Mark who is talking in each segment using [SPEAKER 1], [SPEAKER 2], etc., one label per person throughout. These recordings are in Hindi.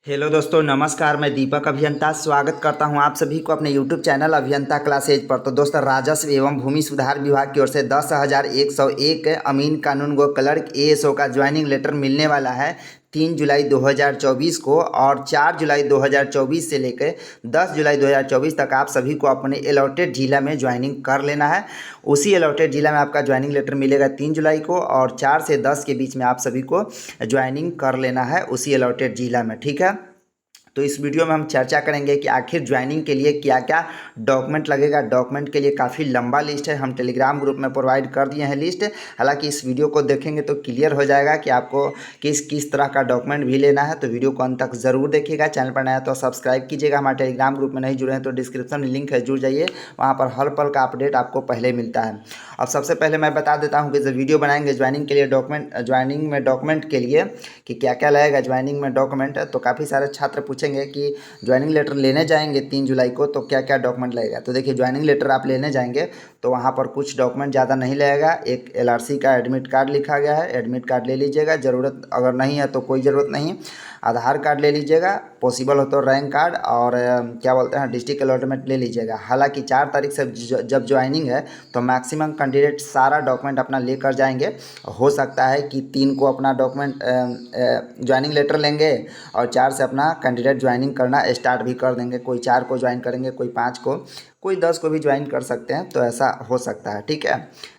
[SPEAKER 1] हेलो दोस्तों, नमस्कार। मैं दीपक अभियंता स्वागत करता हूं आप सभी को अपने यूट्यूब चैनल अभियंता क्लासेज पर। तो दोस्तों, राजस्व एवं भूमि सुधार विभाग की ओर से 10,101 अमीन कानून गो क्लर्क एएसओ का ज्वाइनिंग लेटर मिलने वाला है 3 जुलाई 2024 को। और 4 जुलाई 2024 से लेकर 10 जुलाई 2024 तक आप सभी को अपने अलॉटेड जिला में ज्वाइनिंग कर लेना है। उसी अलॉटेड जिला में आपका ज्वाइनिंग लेटर मिलेगा 3 जुलाई को, और 4 से 10 के बीच में आप सभी को ज्वाइनिंग कर लेना है उसी अलॉटेड जिला में। ठीक है, तो इस वीडियो में हम चर्चा करेंगे कि आखिर ज्वाइनिंग के लिए क्या क्या डॉक्यूमेंट लगेगा। डॉक्यूमेंट के लिए काफ़ी लंबा लिस्ट है, हम टेलीग्राम ग्रुप में प्रोवाइड कर दिए हैं लिस्ट। हालांकि इस वीडियो को देखेंगे तो क्लियर हो जाएगा कि आपको किस किस तरह का डॉक्यूमेंट भी लेना है। तो वीडियो को अंत तक ज़रूर देखिएगा। चैनल पर नया तो सब्सक्राइब कीजिएगा। हमारे टेलीग्राम ग्रुप में नहीं जुड़े हैं तो डिस्क्रिप्शन में लिंक है, जुड़ जाइए। वहाँ पर हर पल का अपडेट आपको पहले मिलता है। अब सबसे पहले मैं बता देता हूँ कि जब वीडियो बनाएंगे ज्वाइनिंग के लिए ज्वाइनिंग में डॉक्यूमेंट के लिए कि क्या क्या लगेगा ज्वाइनिंग में डॉक्यूमेंट, तो काफ़ी सारे छात्र पूछेंगे कि ज्वाइनिंग लेटर लेने जाएंगे 3 जुलाई को तो क्या क्या डॉक्यूमेंट लगेगा। तो देखिए, ज्वाइनिंग लेटर आप लेने जाएंगे तो वहाँ पर कुछ डॉक्यूमेंट ज़्यादा नहीं लगेगा। एक एलआरसी का एडमिट कार्ड लिखा गया है, एडमिट कार्ड ले लीजिएगा। ज़रूरत अगर नहीं है तो कोई ज़रूरत नहीं। आधार कार्ड ले लीजिएगा, पॉसिबल हो तो रैंक कार्ड, और क्या बोलते हैं डिस्ट्रिक्ट अलॉटमेंट ले लीजिएगा। हालांकि 4 तारीख से जब ज्वाइनिंग है तो मैक्सिमम कैंडिडेट सारा डॉक्यूमेंट अपना लेकर जाएंगे। हो सकता है कि 3 को अपना डॉक्यूमेंट ज्वाइनिंग लेटर लेंगे और 4 से अपना कैंडिडेट ज्वाइनिंग करना स्टार्ट भी कर देंगे। कोई 4 को ज्वाइन करेंगे, कोई 5 को, कोई 10 को भी ज्वाइन कर सकते हैं। तो ऐसा हो सकता है। ठीक है,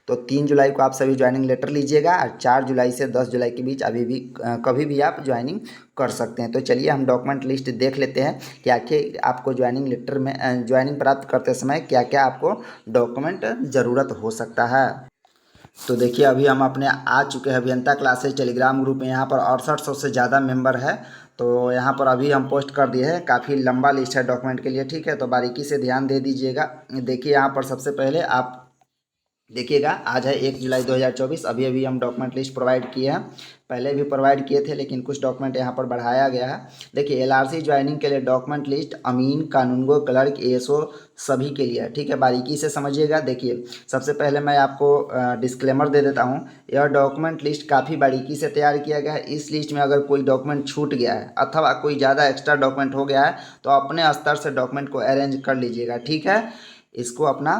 [SPEAKER 1] तो 3 जुलाई को आप सभी ज्वाइनिंग लेटर लीजिएगा, और 4 जुलाई से 10 जुलाई के बीच अभी भी कभी भी आप ज्वाइनिंग कर सकते हैं। तो चलिए हम डॉक्यूमेंट लिस्ट देख लेते हैं कि आखिर आपको ज्वाइनिंग लेटर में ज्वाइनिंग प्राप्त करते समय क्या क्या आपको डॉक्यूमेंट ज़रूरत हो सकता है। तो देखिए, अभी हम अपने आ चुके हैं अभियंता क्लासेज टेलीग्राम ग्रुप में। यहाँ पर 6800 से ज़्यादा मेंबर है। तो यहाँ पर अभी हम पोस्ट कर दिए हैं, काफ़ी लंबा लिस्ट है डॉक्यूमेंट के लिए। ठीक है, तो बारीकी से ध्यान दे दीजिएगा। देखिए, यहाँ पर सबसे पहले आप देखिएगा, आज है 1 जुलाई 2024। अभी अभी हम डॉक्यूमेंट लिस्ट प्रोवाइड किए हैं, पहले भी प्रोवाइड किए थे लेकिन कुछ डॉक्यूमेंट यहाँ पर बढ़ाया गया है। देखिए, एलआरसी ज्वाइनिंग के लिए डॉक्यूमेंट लिस्ट अमीन कानूनगो क्लर्क एएसओ सभी के लिए है। ठीक है, बारीकी से समझिएगा। देखिए, सबसे पहले मैं आपको डिस्क्लेमर दे देता हूँ। यह डॉक्यूमेंट लिस्ट काफ़ी बारीकी से तैयार किया गया है। इस लिस्ट में अगर कोई डॉक्यूमेंट छूट गया है अथवा कोई ज़्यादा एक्स्ट्रा डॉक्यूमेंट हो गया है तो अपने स्तर से डॉक्यूमेंट को अरेंज कर लीजिएगा। ठीक है, इसको अपना।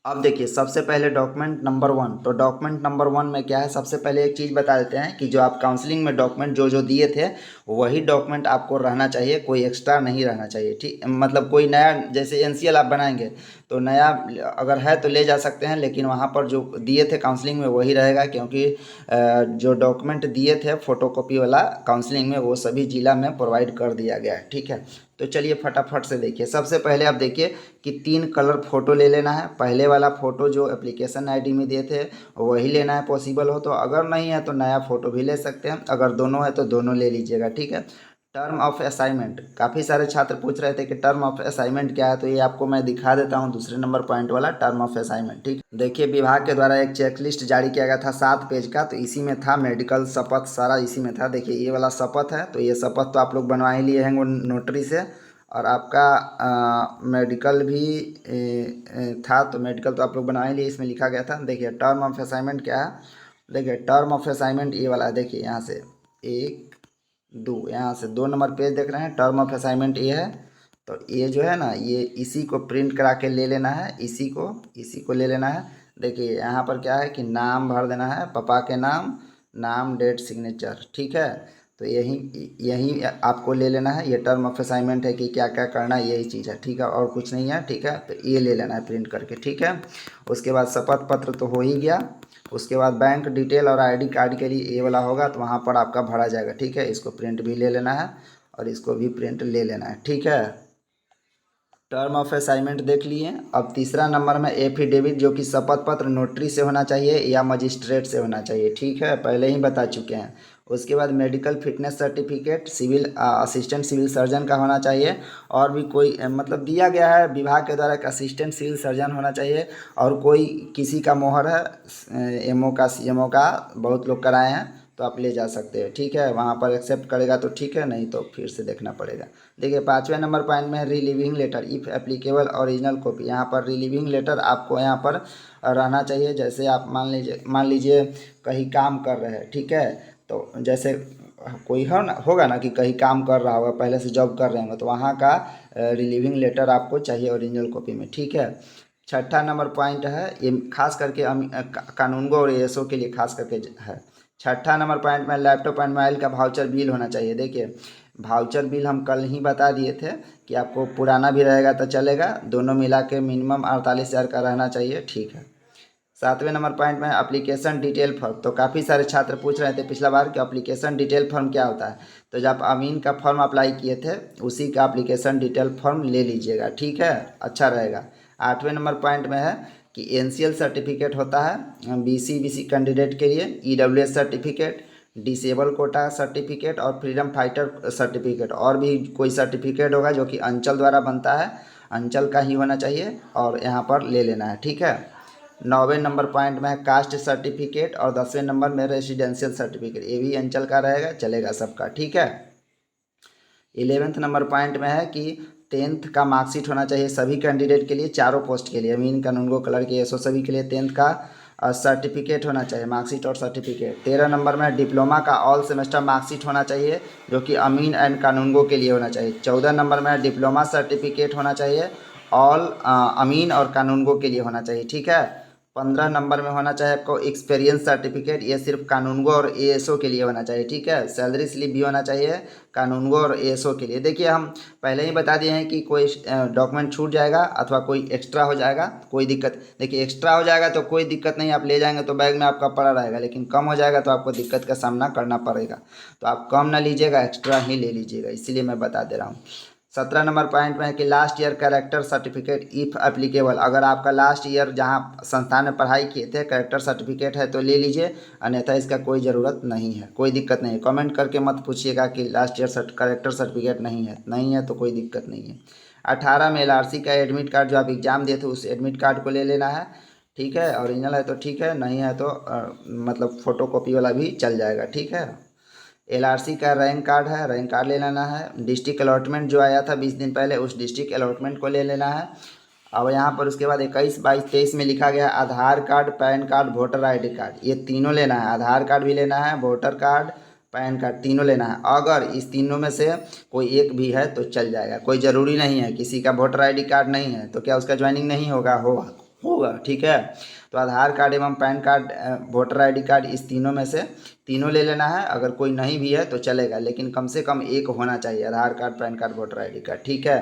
[SPEAKER 1] अब देखिए, सबसे पहले डॉक्यूमेंट नंबर 1। तो डॉक्यूमेंट नंबर 1 में क्या है, सबसे पहले एक चीज़ बता देते हैं कि जो आप काउंसलिंग में डॉक्यूमेंट जो जो दिए थे वही डॉक्यूमेंट आपको रहना चाहिए, कोई एक्स्ट्रा नहीं रहना चाहिए। ठीक, मतलब कोई नया जैसे एनसीएल आप बनाएंगे तो नया अगर है तो ले जा सकते हैं, लेकिन वहाँ पर जो दिए थे काउंसलिंग में वही रहेगा, क्योंकि जो डॉक्यूमेंट दिए थे फोटोकॉपी वाला काउंसलिंग में वो सभी जिला में प्रोवाइड कर दिया गया है। ठीक है, तो चलिए फटाफट से देखिए। सबसे पहले आप देखिए कि 3 कलर फ़ोटो ले लेना है। पहले वाला फ़ोटो जो एप्लीकेशन आईडी में दिए थे वही लेना है, पॉसिबल हो तो। अगर नहीं है तो नया फ़ोटो भी ले सकते हैं, अगर दोनों है तो दोनों ले लीजिएगा। ठीक है, टर्म ऑफ असाइनमेंट, काफ़ी सारे छात्र पूछ रहे थे कि टर्म ऑफ असाइनमेंट क्या है, तो ये आपको मैं दिखा देता हूँ। दूसरे नंबर पॉइंट वाला टर्म ऑफ असाइनमेंट। ठीक, देखिए, विभाग के द्वारा एक चेकलिस्ट जारी किया गया था 7 पेज का, तो इसी में था मेडिकल, शपथ, सारा इसी में था। देखिए, ये वाला शपथ है, तो ये शपथ तो आप लोग बनवा ही लिए हैं नोटरी से। और आपका मेडिकल भी था, तो मेडिकल तो आप लोग बना ही लिए, इसमें लिखा गया था। देखिए, टर्म ऑफ असाइनमेंट क्या है। देखिए, टर्म ऑफ असाइनमेंट ये वाला है। देखिए, यहाँ से 1 2, यहाँ से 2 नंबर पेज देख रहे हैं, टर्म ऑफ असाइनमेंट ये है। तो ये जो है ना, ये इसी को प्रिंट करा के ले लेना है, इसी को ले लेना है। देखिए, यहाँ पर क्या है कि नाम भर देना है, पापा के नाम, डेट, सिग्नेचर। ठीक है, तो यही यही आपको ले लेना है। ये टर्म ऑफ असाइनमेंट है कि क्या क्या करना है, यही चीज़ है। ठीक है, और कुछ नहीं है। ठीक है, तो ये ले लेना है प्रिंट करके। ठीक है, उसके बाद शपथ पत्र तो हो ही गया। उसके बाद बैंक डिटेल और आईडी कार्ड के लिए ये वाला होगा, तो वहाँ पर आपका भरा जाएगा। ठीक है, इसको प्रिंट भी ले लेना है और इसको भी प्रिंट ले लेना है। ठीक है, टर्म ऑफ असाइनमेंट देख लिए। अब तीसरा नंबर में एफिडेविट, जो कि शपथ पत्र नोटरी से होना चाहिए या मजिस्ट्रेट से होना चाहिए। ठीक है, पहले ही बता चुके हैं। उसके बाद medical fitness certificate civil assistant civil surgeon का होना चाहिए। और भी कोई मतलब दिया गया है विभाग के द्वारा एक असिस्टेंट सिविल सर्जन होना चाहिए। और कोई किसी का मोहर है एमओ का, सीएमओ का, बहुत लोग कराए हैं, तो आप ले जा सकते हैं। ठीक है, वहाँ पर एक्सेप्ट करेगा तो ठीक है, नहीं तो फिर से देखना पड़ेगा। देखिए, 5वें नंबर पॉइंट में है relieving letter if applicable original copy. यहाँ पर रिलीविंग लेटर आपको यहाँ पर रहना चाहिए। जैसे आप मान लीजिए कहीं काम कर रहे हैं। ठीक है, तो जैसे कोई होगा ना कि कहीं काम कर रहा होगा, पहले से जॉब कर रहे होंगे, तो वहाँ का रिलीविंग लेटर आपको चाहिए ओरिजिनल कॉपी में, ठीक है। छठा नंबर पॉइंट है, ये खास करके कानूनगो और एएसओ के लिए खास करके है। छठा नंबर पॉइंट में लैपटॉप एंड मोबाइल का वाउचर बिल होना चाहिए। देखिए वाउचर बिल हम कल ही बता दिए थे कि आपको पुराना भी रहेगा तो चलेगा, दोनों मिला के मिनिमम 48,000 का रहना चाहिए, ठीक है। सातवें नंबर पॉइंट में एप्लीकेशन डिटेल फॉर्म, तो काफ़ी सारे छात्र पूछ रहे थे पिछला बार कि एप्लीकेशन डिटेल फॉर्म क्या होता है, तो जब अमीन का फॉर्म अप्लाई किए थे उसी का एप्लीकेशन डिटेल फॉर्म ले लीजिएगा, ठीक है, अच्छा रहेगा। आठवें नंबर पॉइंट में है कि एनसीएल सर्टिफिकेट होता है बीसी कैंडिडेट के लिए, EWS certificate, disable quota certificate और फ्रीडम फाइटर सर्टिफिकेट, और भी कोई सर्टिफिकेट होगा जो कि अंचल द्वारा बनता है, अंचल का ही होना चाहिए और यहाँ पर ले लेना है, ठीक है। 9वें नंबर पॉइंट में है कास्ट सर्टिफिकेट और 10वें नंबर में रेसिडेंशियल सर्टिफिकेट, ये भी अंचल का रहेगा, चलेगा सबका, ठीक है। 11वें नंबर पॉइंट में है कि 10th का मार्कशीट होना चाहिए सभी कैंडिडेट के लिए, चारों पोस्ट के लिए, अमीन कानूनगो क्लर्क के एसओ सभी के लिए 10th का सर्टिफिकेट होना चाहिए, मार्कशीट और सर्टिफिकेट। 13 नंबर में डिप्लोमा का ऑल सेमेस्टर मार्कशीट होना चाहिए जो कि अमीन एंड कानूनगो के लिए होना चाहिए। 14 नंबर में डिप्लोमा सर्टिफिकेट होना चाहिए, ऑल अमीन और कानूनगो के लिए होना चाहिए, ठीक है। 15 नंबर में होना चाहिए आपको एक्सपीरियंस सर्टिफिकेट, ये सिर्फ कानूनगो और एएसओ के लिए होना चाहिए, ठीक है। सैलरी स्लिप भी होना चाहिए कानूनगो और एएसओ के लिए। देखिए हम पहले ही बता दिए हैं कि कोई डॉक्यूमेंट छूट जाएगा अथवा कोई एक्स्ट्रा हो जाएगा, कोई दिक्कत, देखिए एक्स्ट्रा हो जाएगा तो कोई दिक्कत नहीं, आप ले जाएंगे तो बैग में आपका पड़ा रहेगा, लेकिन कम हो जाएगा तो आपको दिक्कत का सामना करना पड़ेगा, तो आप कम ना लीजिएगा, एक्स्ट्रा ही ले लीजिएगा, इसीलिए मैं बता दे रहा हूँ। 17 नंबर पॉइंट में है कि last year character certificate if applicable, अगर आपका लास्ट ईयर जहाँ संस्थान में पढ़ाई किए थे कैरेक्टर सर्टिफिकेट है तो ले लीजिए, अन्यथा इसका कोई ज़रूरत नहीं है, कोई दिक्कत नहीं है। कमेंट करके मत पूछिएगा कि लास्ट ईयर कैरेक्टर सर्टिफिकेट नहीं है तो कोई दिक्कत नहीं है। 18 में एलआरसी का एडमिट कार्ड, जो आप एग्ज़ाम दिए थे उस एडमिट कार्ड को ले लेना है, ठीक है, ओरिजिनल है तो ठीक है, नहीं है तो मतलब फ़ोटो कॉपी वाला भी चल जाएगा, ठीक है। एलआरसी का रैंक कार्ड है, रैंक कार्ड ले लेना है। डिस्ट्रिक्ट अलॉटमेंट जो आया था 20 दिन पहले, उस डिस्ट्रिक्ट अलॉटमेंट को ले लेना है। अब यहाँ पर उसके बाद 21, 22, 23 में लिखा गया Aadhaar card, PAN card, voter ID card, ये तीनों लेना है, आधार कार्ड भी लेना है, वोटर कार्ड, पैन कार्ड, तीनों लेना है। अगर इस तीनों में से कोई एक भी है तो चल जाएगा, कोई ज़रूरी नहीं है, किसी का वोटर आईडी कार्ड नहीं है तो क्या उसका ज्वाइनिंग नहीं होगा, होगा, ठीक है। तो आधार कार्ड एवं pan card, voter ID card, इस तीनों में से तीनों ले लेना है, अगर कोई नहीं भी है तो चलेगा, लेकिन कम से कम एक होना चाहिए, Aadhaar card, PAN card, voter ID card, ठीक है।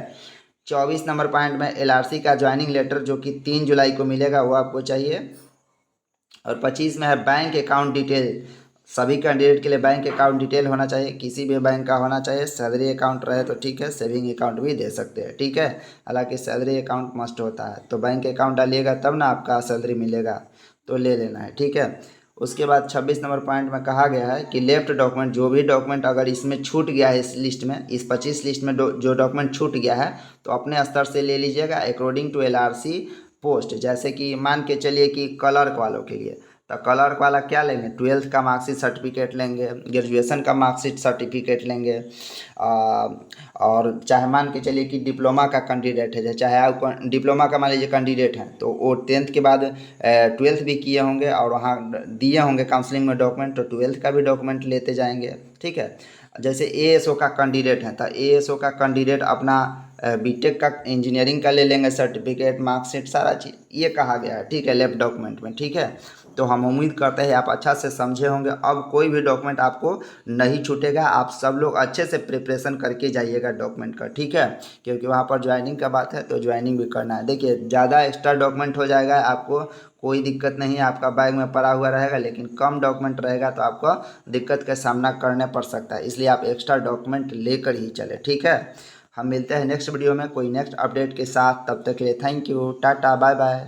[SPEAKER 1] 24 नंबर पॉइंट में एलआरसी का ज्वाइनिंग लेटर जो कि 3 जुलाई को मिलेगा वो आपको चाहिए। और 25 में है बैंक अकाउंट डिटेल, सभी कैंडिडेट के लिए बैंक अकाउंट डिटेल होना चाहिए, किसी भी बैंक का होना चाहिए, सैलरी अकाउंट रहे तो ठीक है, सेविंग अकाउंट भी दे सकते हैं, ठीक है, हालांकि सैलरी अकाउंट मस्ट होता है, तो बैंक अकाउंट डालिएगा तब ना आपका सैलरी मिलेगा, तो ले लेना है, ठीक है। उसके बाद 26 नंबर पॉइंट में कहा गया है कि लेफ्ट डॉक्यूमेंट, जो भी डॉक्यूमेंट अगर इसमें छूट गया है, इस लिस्ट में, इस 25 लिस्ट में जो डॉक्यूमेंट छूट गया है तो अपने स्तर से ले लीजिएगा अकॉर्डिंग टू एलआरसी पोस्ट। जैसे कि मान के चलिए कि क्लर्क वालों के लिए, तो क्लर्क वाला क्या लेंगे, 12th का मार्कशीट सर्टिफिकेट लेंगे, ग्रेजुएशन का मार्कशीट सर्टिफिकेट लेंगे, और चाहे मान के चलिए कि डिप्लोमा का कैंडिडेट है, चाहे आप डिप्लोमा का मान लीजिए कैंडिडेट हैं तो वो 10th के बाद 12th भी किए होंगे और वहाँ दिए होंगे काउंसलिंग में डॉक्यूमेंट, तो 12th का भी डॉक्यूमेंट लेते जाएंगे, ठीक है। जैसे एएसओ का कैंडिडेट है तो एएसओ का कैंडिडेट अपना बीटेक का इंजीनियरिंग का ले लेंगे सर्टिफिकेट, मार्कशीट, सारा चीज़ ये कहा गया है, ठीक है, लेफ्ट डॉक्यूमेंट में, ठीक है। तो हम उम्मीद करते हैं आप अच्छा से समझे होंगे, अब कोई भी डॉक्यूमेंट आपको नहीं छूटेगा, आप सब लोग अच्छे से प्रिपरेशन करके जाइएगा डॉक्यूमेंट का, ठीक है, क्योंकि वहाँ पर ज्वाइनिंग का बात है तो ज्वाइनिंग भी करना है। देखिए ज़्यादा एक्स्ट्रा डॉक्यूमेंट हो जाएगा आपको कोई दिक्कत नहीं है, आपका बैग में पड़ा हुआ रहेगा, लेकिन कम डॉक्यूमेंट रहेगा तो आपको दिक्कत का सामना करना पड़ सकता है, इसलिए आप एक्स्ट्रा डॉक्यूमेंट लेकर ही चले, ठीक है। हम मिलते हैं नेक्स्ट वीडियो में कोई नेक्स्ट अपडेट के साथ, तब तक के लिए thank you, tata, bye bye.